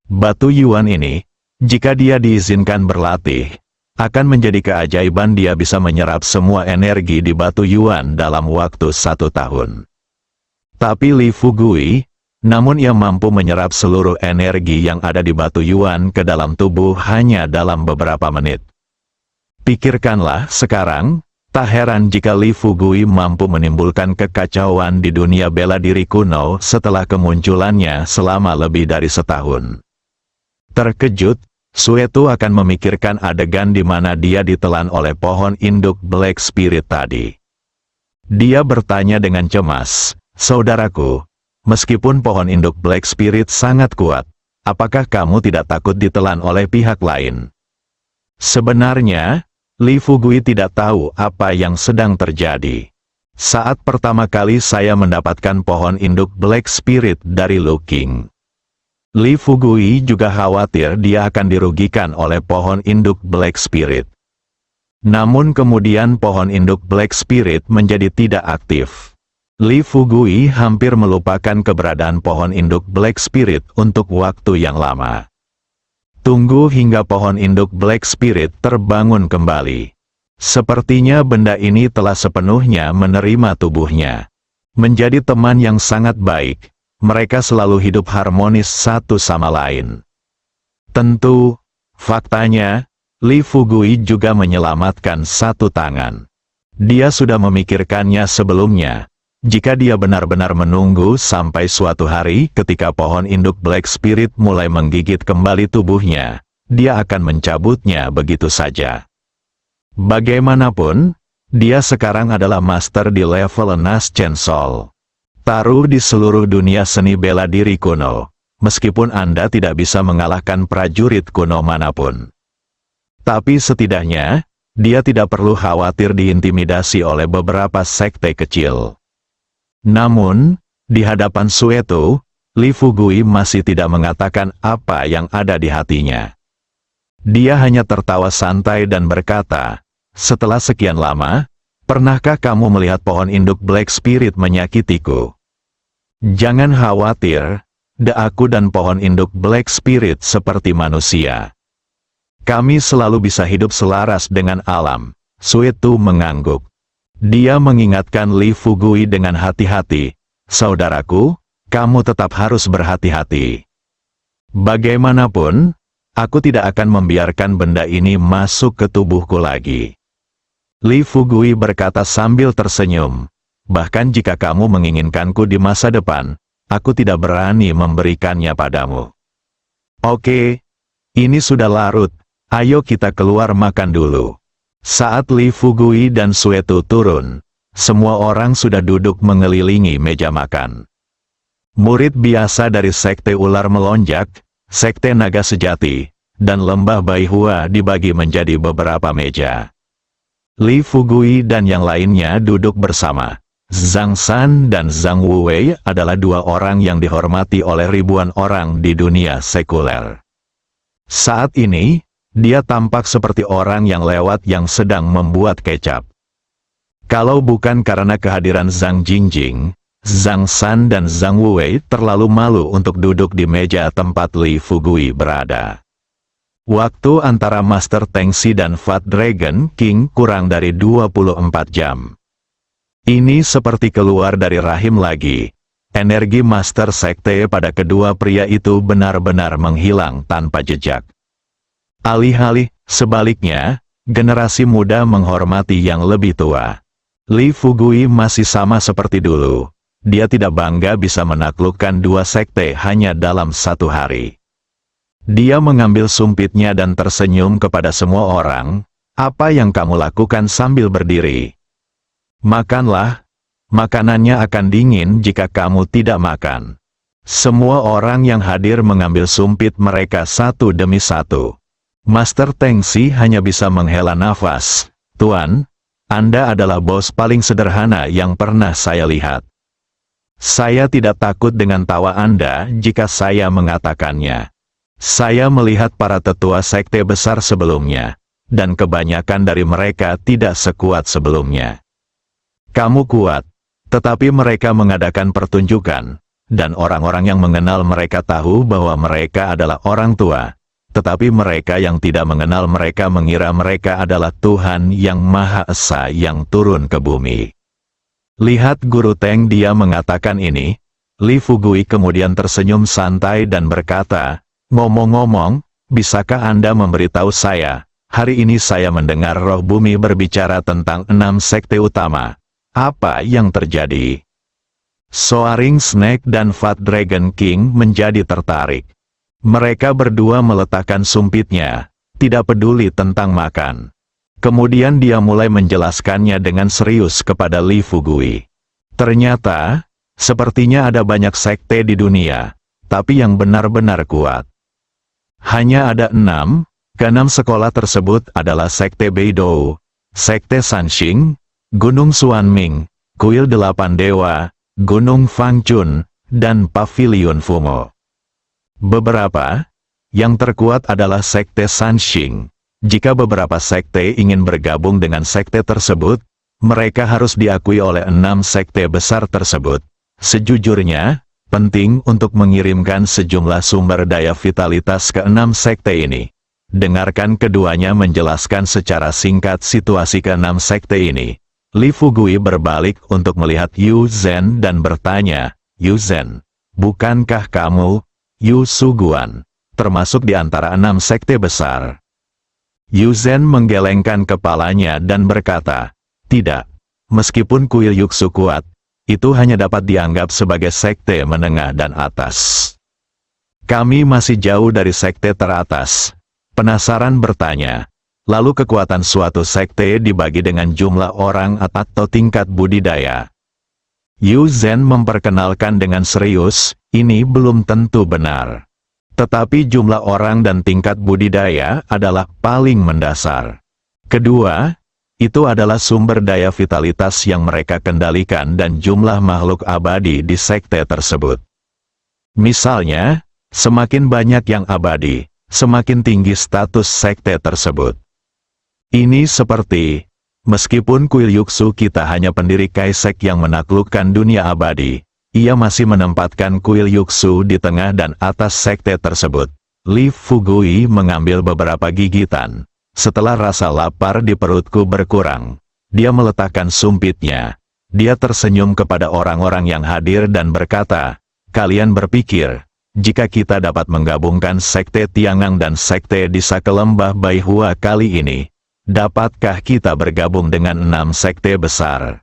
Batu Yuan ini, jika dia diizinkan berlatih, akan menjadi keajaiban. Dia bisa menyerap semua energi di batu Yuan dalam waktu 1 tahun. Tapi Li Fugui, namun ia mampu menyerap seluruh energi yang ada di batu Yuan ke dalam tubuh hanya dalam beberapa menit. Pikirkanlah sekarang, tak heran jika Li Fugui mampu menimbulkan kekacauan di dunia bela diri kuno setelah kemunculannya selama lebih dari setahun." Terkejut, Sueto akan memikirkan adegan di mana dia ditelan oleh pohon induk Black Spirit tadi. Dia bertanya dengan cemas, "Saudaraku, meskipun pohon induk Black Spirit sangat kuat, apakah kamu tidak takut ditelan oleh pihak lain?" Sebenarnya, Li Fugui tidak tahu apa yang sedang terjadi. Saat pertama kali saya mendapatkan pohon induk Black Spirit dari Lu King, Li Fugui juga khawatir dia akan dirugikan oleh pohon induk Black Spirit. Namun kemudian pohon induk Black Spirit menjadi tidak aktif. Li Fugui hampir melupakan keberadaan pohon induk Black Spirit untuk waktu yang lama. Tunggu hingga pohon induk Black Spirit terbangun kembali. Sepertinya benda ini telah sepenuhnya menerima tubuhnya. Menjadi teman yang sangat baik. Mereka selalu hidup harmonis satu sama lain. Tentu, faktanya, Li Fugui juga menyelamatkan satu tangan. Dia sudah memikirkannya sebelumnya. Jika dia benar-benar menunggu sampai suatu hari ketika pohon induk Black Spirit mulai menggigit kembali tubuhnya, dia akan mencabutnya begitu saja. Bagaimanapun, dia sekarang adalah master di level Nas Chensol. Taruh di seluruh dunia seni bela diri kuno, meskipun Anda tidak bisa mengalahkan prajurit kuno manapun. Tapi setidaknya, dia tidak perlu khawatir diintimidasi oleh beberapa sekte kecil. Namun, di hadapan Sueto, Li Fugui masih tidak mengatakan apa yang ada di hatinya. Dia hanya tertawa santai dan berkata, "Setelah sekian lama, pernahkah kamu melihat pohon induk Black Spirit menyakitiku? Jangan khawatir, aku dan pohon induk Black Spirit seperti manusia. Kami selalu bisa hidup selaras dengan alam." Sueto mengangguk. Dia mengingatkan Li Fugui dengan hati-hati, "Saudaraku, kamu tetap harus berhati-hati. Bagaimanapun, aku tidak akan membiarkan benda ini masuk ke tubuhku lagi." Li Fugui berkata sambil tersenyum, "Bahkan jika kamu menginginkanku di masa depan, aku tidak berani memberikannya padamu." "Oke, ini sudah larut, ayo kita keluar makan dulu." Saat Li Fugui dan Sueto turun, semua orang sudah duduk mengelilingi meja makan. Murid biasa dari Sekte Ular Melonjak, Sekte Naga Sejati, dan Lembah Baihua dibagi menjadi beberapa meja. Li Fugui dan yang lainnya duduk bersama. Zhang San dan Zhang Wuwei adalah dua orang yang dihormati oleh ribuan orang di dunia sekuler. Saat ini, Dia tampak seperti orang yang lewat yang sedang membuat kecap. Kalau bukan karena kehadiran Zhang Jingjing, Zhang San dan Zhang Wuwei terlalu malu untuk duduk di meja tempat Li Fugui berada. Waktu antara Master Tengxi dan Fat Dragon King kurang dari 24 jam. Ini seperti keluar dari rahim lagi. Energi Master Sekte pada kedua pria itu benar-benar menghilang tanpa jejak. Alih-alih, sebaliknya, generasi muda menghormati yang lebih tua. Li Fugui masih sama seperti dulu. Dia tidak bangga bisa menaklukkan dua sekte hanya dalam satu hari. Dia mengambil sumpitnya dan tersenyum kepada semua orang. Apa yang kamu lakukan sambil berdiri? Makanlah. Makanannya akan dingin jika kamu tidak makan. Semua orang yang hadir mengambil sumpit mereka satu demi satu. Master Tengxi hanya bisa menghela nafas. Tuan, Anda adalah bos paling sederhana yang pernah saya lihat. Saya tidak takut dengan tawa Anda jika saya mengatakannya. Saya melihat para tetua sekte besar sebelumnya, dan kebanyakan dari mereka tidak sekuat sebelumnya. Kamu kuat, tetapi mereka mengadakan pertunjukan, dan orang-orang yang mengenal mereka tahu bahwa mereka adalah orang tua. Tetapi mereka yang tidak mengenal mereka mengira mereka adalah Tuhan yang Maha Esa yang turun ke bumi. Lihat Guru Teng, dia mengatakan ini. Li Fugui kemudian tersenyum santai dan berkata, ngomong-ngomong, bisakah Anda memberitahu saya, hari ini saya mendengar roh bumi berbicara tentang 6 sekte utama. Apa yang terjadi? Soaring Snake dan Fat Dragon King menjadi tertarik. Mereka berdua meletakkan sumpitnya, tidak peduli tentang makan. Kemudian dia mulai menjelaskannya dengan serius kepada Li Fugui. Ternyata, sepertinya ada banyak sekte di dunia, tapi yang benar-benar kuat. Hanya ada 6, ke-6 sekolah tersebut adalah Sekte Beidou, Sekte Sanxing, Gunung Xuanming, Kuil 8 Dewa, Gunung Fangchun, dan Pavilion Fumo. Beberapa, yang terkuat adalah Sekte Sanxing. Jika beberapa sekte ingin bergabung dengan sekte tersebut, mereka harus diakui oleh 6 sekte besar tersebut. Sejujurnya, penting untuk mengirimkan sejumlah sumber daya vitalitas ke 6 sekte ini. Dengarkan keduanya menjelaskan secara singkat situasi ke-6 sekte ini. Li Fugui berbalik untuk melihat Yu Zhen dan bertanya, Yu Zhen, bukankah kamu, Yu Suguan, termasuk di antara 6 sekte besar? Yu Zhen menggelengkan kepalanya dan berkata, tidak, meskipun kuil Yuksu kuat, itu hanya dapat dianggap sebagai sekte menengah dan atas. Kami masih jauh dari sekte teratas. Penasaran bertanya, lalu kekuatan suatu sekte dibagi dengan jumlah orang atau tingkat budidaya. Yu Zhen memperkenalkan dengan serius, ini belum tentu benar. Tetapi jumlah orang dan tingkat budidaya adalah paling mendasar. Kedua, itu adalah sumber daya vitalitas yang mereka kendalikan dan jumlah makhluk abadi di sekte tersebut. Misalnya, semakin banyak yang abadi, semakin tinggi status sekte tersebut. Ini seperti, meskipun kuil Yuksu kita hanya pendiri Kaisek yang menaklukkan dunia abadi, ia masih menempatkan kuil Yuksu di tengah dan atas sekte tersebut. Li Fugui mengambil beberapa gigitan. Setelah rasa lapar di perutku berkurang, dia meletakkan sumpitnya. Dia tersenyum kepada orang-orang yang hadir dan berkata, kalian berpikir, jika kita dapat menggabungkan sekte Tiangang dan sekte Disa ke Lembah Baihua kali ini, dapatkah kita bergabung dengan 6 sekte besar?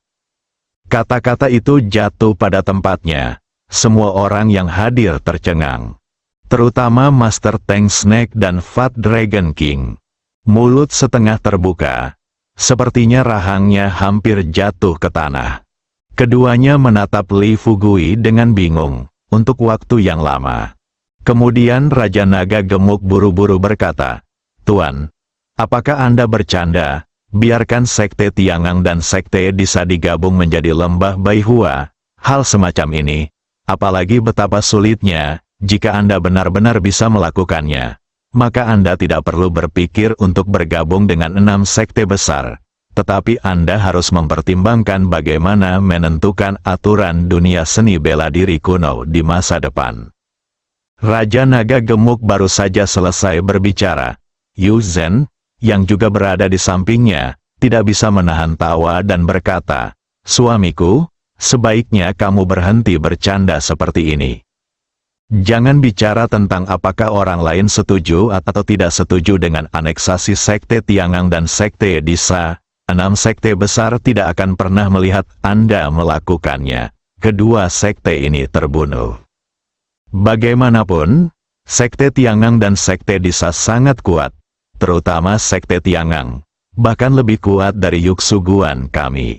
Kata-kata itu jatuh pada tempatnya. Semua orang yang hadir tercengang. Terutama Master Teng Snake dan Fat Dragon King. Mulut setengah terbuka. Sepertinya rahangnya hampir jatuh ke tanah. Keduanya menatap Li Fugui dengan bingung, untuk waktu yang lama. Kemudian Raja Naga Gemuk buru-buru berkata, Tuan, apakah Anda bercanda? Biarkan sekte Tiangang dan sekte Disa digabung menjadi Lembah Baihua. Hal semacam ini, apalagi betapa sulitnya, jika Anda benar-benar bisa melakukannya. maka Anda tidak perlu berpikir untuk bergabung dengan 6 sekte besar. Tetapi Anda harus mempertimbangkan bagaimana menentukan aturan dunia seni bela diri kuno di masa depan. Raja Naga Gemuk baru saja selesai berbicara. Yu Zhen, yang juga berada di sampingnya, tidak bisa menahan tawa dan berkata, "Suamiku, sebaiknya kamu berhenti bercanda seperti ini. Jangan bicara tentang apakah orang lain setuju atau tidak setuju dengan aneksasi sekte Tiangang dan sekte Disa. 6 sekte besar tidak akan pernah melihat Anda melakukannya. Kedua sekte ini terbunuh. Bagaimanapun, sekte Tiangang dan sekte Disa sangat kuat, terutama sekte Tiangang, bahkan lebih kuat dari Yuksuguan kami.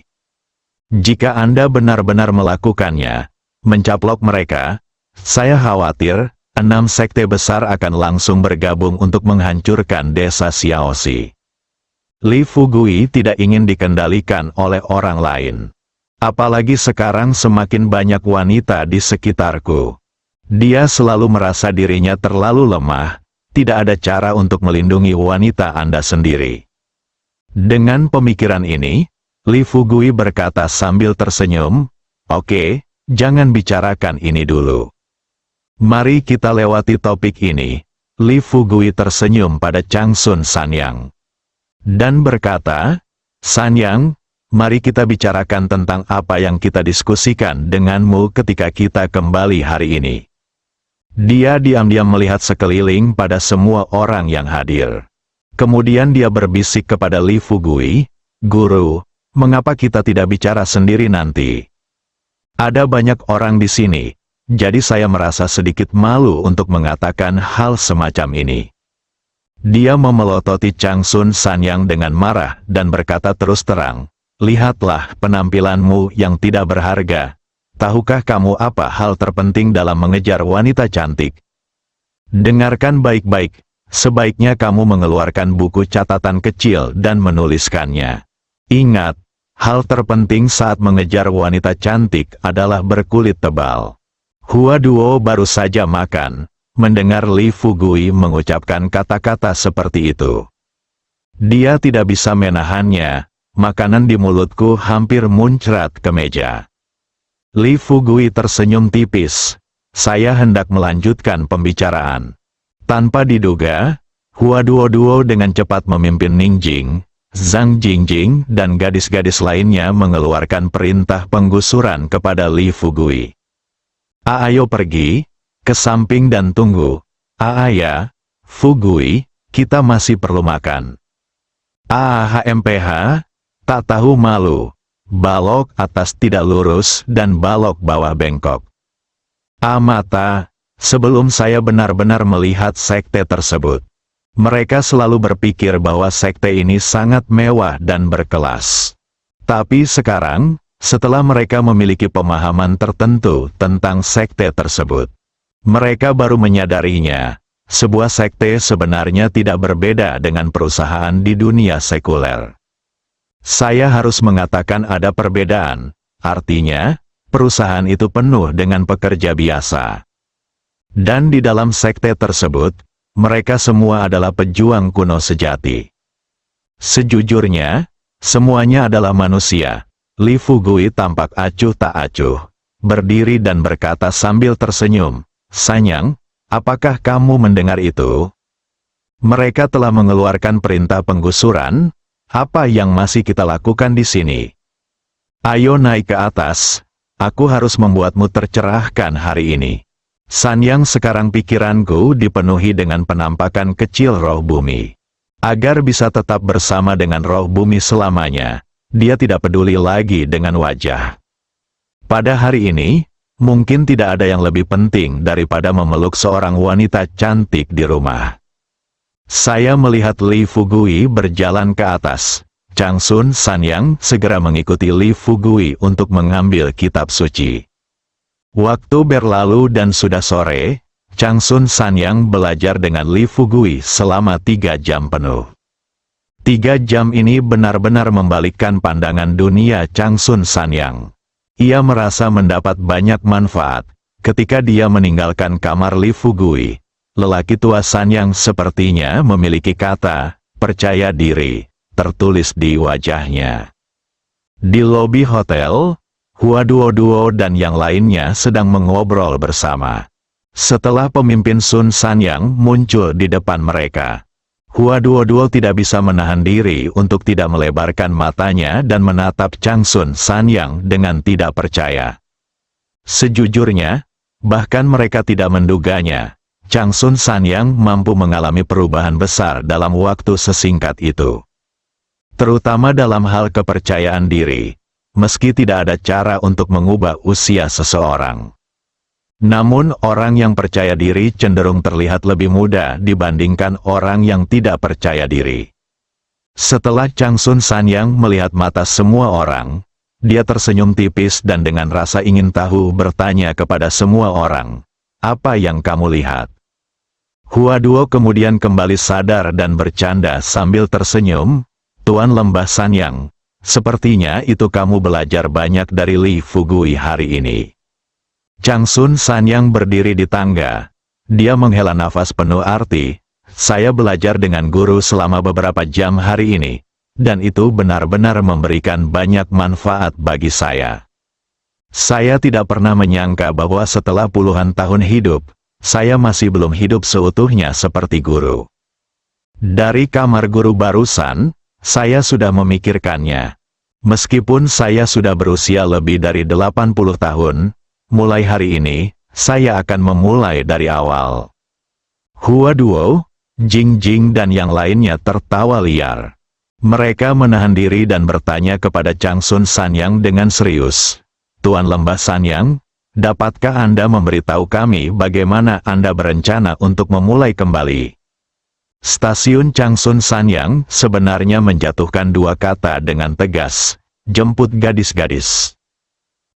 Jika Anda benar-benar melakukannya, mencaplok mereka, saya khawatir, 6 sekte besar akan langsung bergabung untuk menghancurkan desa Xiaoxi. Li Fugui tidak ingin dikendalikan oleh orang lain. Apalagi sekarang semakin banyak wanita di sekitarku. Dia selalu merasa dirinya terlalu lemah, tidak ada cara untuk melindungi wanita Anda sendiri." Dengan pemikiran ini, Li Fugui berkata sambil tersenyum, "Oke, jangan bicarakan ini dulu. Mari kita lewati topik ini." Li Fugui tersenyum pada Changsun Sanyang dan berkata, "Sanyang, mari kita bicarakan tentang apa yang kita diskusikan denganmu ketika kita kembali hari ini." Dia diam-diam melihat sekeliling pada semua orang yang hadir. Kemudian dia berbisik kepada Li Fugui, "Guru, mengapa kita tidak bicara sendiri nanti? Ada banyak orang di sini, jadi saya merasa sedikit malu untuk mengatakan hal semacam ini." Dia memelototi Changsun Sanyang dengan marah dan berkata terus terang, "Lihatlah penampilanmu yang tidak berharga. Tahukah kamu apa hal terpenting dalam mengejar wanita cantik? Dengarkan baik-baik, sebaiknya kamu mengeluarkan buku catatan kecil dan menuliskannya. Ingat, hal terpenting saat mengejar wanita cantik adalah berkulit tebal." Hua Duo baru saja makan. Mendengar Li Fugui mengucapkan kata-kata seperti itu, dia tidak bisa menahannya, makanan di mulutku hampir muncrat ke meja. Li Fugui tersenyum tipis, "Saya hendak melanjutkan pembicaraan." Tanpa diduga, Hua Duo dengan cepat memimpin Ningjing, Zhang Jingjing dan gadis-gadis lainnya mengeluarkan perintah penggusuran kepada Li Fugui. "Ayo pergi ke samping dan tunggu. Ya, Fugui, kita masih perlu makan." "HMPH, tak tahu malu. Balok atas tidak lurus dan balok bawah bengkok." Mata, sebelum saya benar-benar melihat sekte tersebut, mereka selalu berpikir bahwa sekte ini sangat mewah dan berkelas. Tapi sekarang, setelah mereka memiliki pemahaman tertentu tentang sekte tersebut, mereka baru menyadarinya, sebuah sekte sebenarnya tidak berbeda dengan perusahaan di dunia sekuler. Saya harus mengatakan ada perbedaan, artinya, perusahaan itu penuh dengan pekerja biasa. Dan di dalam sekte tersebut, mereka semua adalah pejuang kuno sejati. Sejujurnya, semuanya adalah manusia. Li Fugui tampak acuh tak acuh, berdiri dan berkata sambil tersenyum, "Sanyang, apakah kamu mendengar itu? Mereka telah mengeluarkan perintah penggusuran. Apa yang masih kita lakukan di sini? Ayo naik ke atas, aku harus membuatmu tercerahkan hari ini." Sanyang, sekarang pikiranku dipenuhi dengan penampakan kecil roh bumi. Agar bisa tetap bersama dengan roh bumi selamanya, dia tidak peduli lagi dengan wajah. Pada hari ini, mungkin tidak ada yang lebih penting daripada memeluk seorang wanita cantik di rumah. Saya melihat Li Fugui berjalan ke atas. Changsun Sanyang segera mengikuti Li Fugui untuk mengambil kitab suci. Waktu berlalu dan sudah sore, Changsun Sanyang belajar dengan Li Fugui selama 3 jam penuh. 3 jam ini benar-benar membalikkan pandangan dunia Changsun Sanyang. Ia merasa mendapat banyak manfaat ketika dia meninggalkan kamar Li Fugui. Lelaki tua Sanyang sepertinya memiliki kata, percaya diri, tertulis di wajahnya. Di lobi hotel, Hua Duo dan yang lainnya sedang mengobrol bersama. Setelah pemimpin Sun Sanyang muncul di depan mereka, Hua Duo tidak bisa menahan diri untuk tidak melebarkan matanya dan menatap Chang Sun Sanyang dengan tidak percaya. Sejujurnya, bahkan mereka tidak menduganya, Chang Sun Sanyang mampu mengalami perubahan besar dalam waktu sesingkat itu. Terutama dalam hal kepercayaan diri, meski tidak ada cara untuk mengubah usia seseorang. Namun orang yang percaya diri cenderung terlihat lebih muda dibandingkan orang yang tidak percaya diri. Setelah Chang Sun Sanyang melihat mata semua orang, dia tersenyum tipis dan dengan rasa ingin tahu bertanya kepada semua orang, "Apa yang kamu lihat?" Hua Duo kemudian kembali sadar dan bercanda sambil tersenyum, "Tuan Lembah Sanyang, sepertinya itu kamu belajar banyak dari Li Fugui hari ini." Chang Sun Sanyang berdiri di tangga. Dia menghela nafas penuh arti, "Saya belajar dengan guru selama beberapa jam hari ini, dan itu benar-benar memberikan banyak manfaat bagi saya. Saya tidak pernah menyangka bahwa setelah puluhan tahun hidup, saya masih belum hidup seutuhnya seperti guru. Dari kamar guru barusan, saya sudah memikirkannya. Meskipun saya sudah berusia lebih dari 80 tahun, mulai hari ini, saya akan memulai dari awal." Hua Duo, Jing dan yang lainnya tertawa liar. Mereka menahan diri dan bertanya kepada Chang Sun Sanyang dengan serius, "Tuan Lembah Sanyang, dapatkah Anda memberitahu kami bagaimana Anda berencana untuk memulai kembali?" Stasiun Chang Sun Sanyang sebenarnya menjatuhkan dua kata dengan tegas, "Jemput gadis-gadis."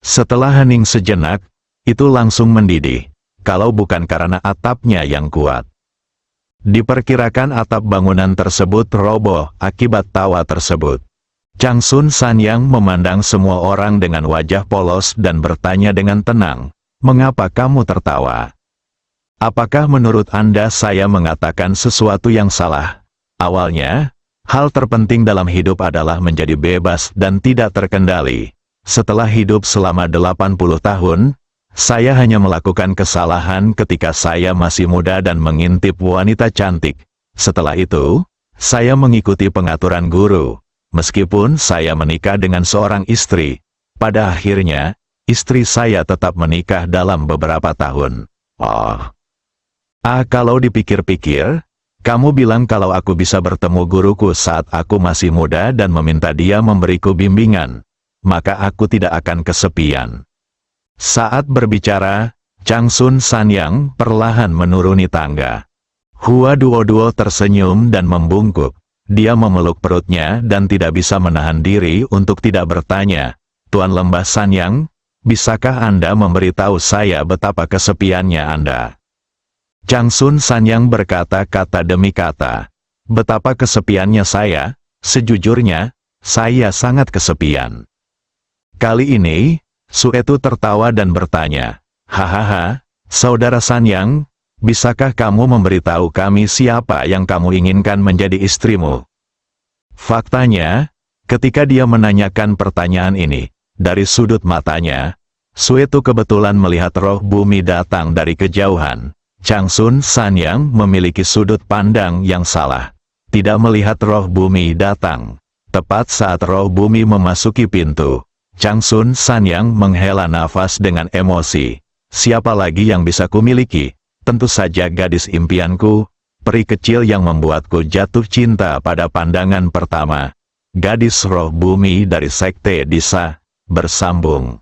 Setelah hening sejenak, itu langsung mendidih, kalau bukan karena atapnya yang kuat. Diperkirakan atap bangunan tersebut roboh akibat tawa tersebut. Chang Sun Sanyang memandang semua orang dengan wajah polos dan bertanya dengan tenang, "Mengapa kamu tertawa? Apakah menurut Anda saya mengatakan sesuatu yang salah? Awalnya, hal terpenting dalam hidup adalah menjadi bebas dan tidak terkendali. Setelah hidup selama 80 tahun, saya hanya melakukan kesalahan ketika saya masih muda dan mengintip wanita cantik. Setelah itu, saya mengikuti pengaturan guru. Meskipun saya menikah dengan seorang istri, pada akhirnya, istri saya tetap menikah dalam beberapa tahun." Kalau dipikir-pikir, kamu bilang kalau aku bisa bertemu guruku saat aku masih muda dan meminta dia memberiku bimbingan, maka aku tidak akan kesepian. Saat berbicara, Chang Sun Sanyang perlahan menuruni tangga. Hua Duo tersenyum dan membungkuk. Dia memeluk perutnya dan tidak bisa menahan diri untuk tidak bertanya, "Tuan Lembah Sanyang, bisakah Anda memberitahu saya betapa kesepiannya Anda?" Chang Sun Sanyang berkata kata demi kata, "Betapa kesepiannya saya, sejujurnya, saya sangat kesepian." Kali ini, Suetu tertawa dan bertanya, "Hahaha, Saudara Sanyang, bisakah kamu memberitahu kami siapa yang kamu inginkan menjadi istrimu?" Faktanya, ketika dia menanyakan pertanyaan ini, dari sudut matanya, Suetu kebetulan melihat roh bumi datang dari kejauhan. Chang Sun Sanyang memiliki sudut pandang yang salah. Tidak melihat roh bumi datang. Tepat saat roh bumi memasuki pintu, Chang Sun Sanyang menghela nafas dengan emosi. "Siapa lagi yang bisa kumiliki? Tentu saja gadis impianku, peri kecil yang membuatku jatuh cinta pada pandangan pertama. Gadis roh bumi dari Sekte Disa." Bersambung.